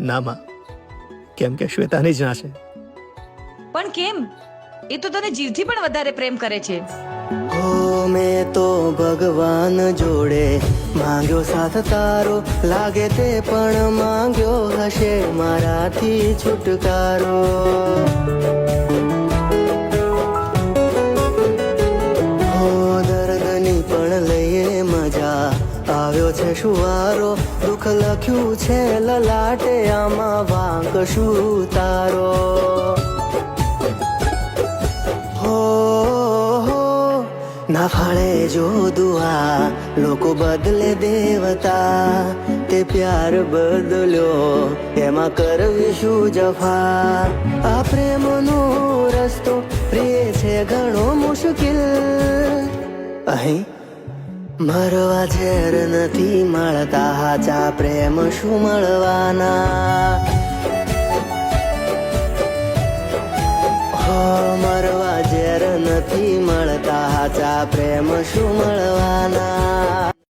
ના માં, કેમ કે શ્વેતાની જ ના છે. પણ કેમ? એ તો તને જીવથી પણ વધારે પ્રેમ કરે છે. હો મેં તો ભગવાન જોડે માંગ્યો સાથ તારો, લાગે તે પણ માંગ્યો હશે મારાથી છુટકારો. હો દર્દની પણ લઈએ મજા, આવ્યો છે શુવારો, દુઃખ લખ્યું છે લલાટે, આમાં વાંક શું તારો. ના ફાળે જો દુઆ, લોકો બદલે દેવતા, તે પ્યાર બદલ્યો એમાં કરવી શું જફા. આ પ્રેમનો રસ્તો પ્રિય છે ઘણો મુશ્કેલ, અહીં મરવા ઝેર નથી મળતા, હાચા પ્રેમ શું મળવાના. મરવા ઝેર નથી મળતા, હાચા પ્રેમ શું મળવાના.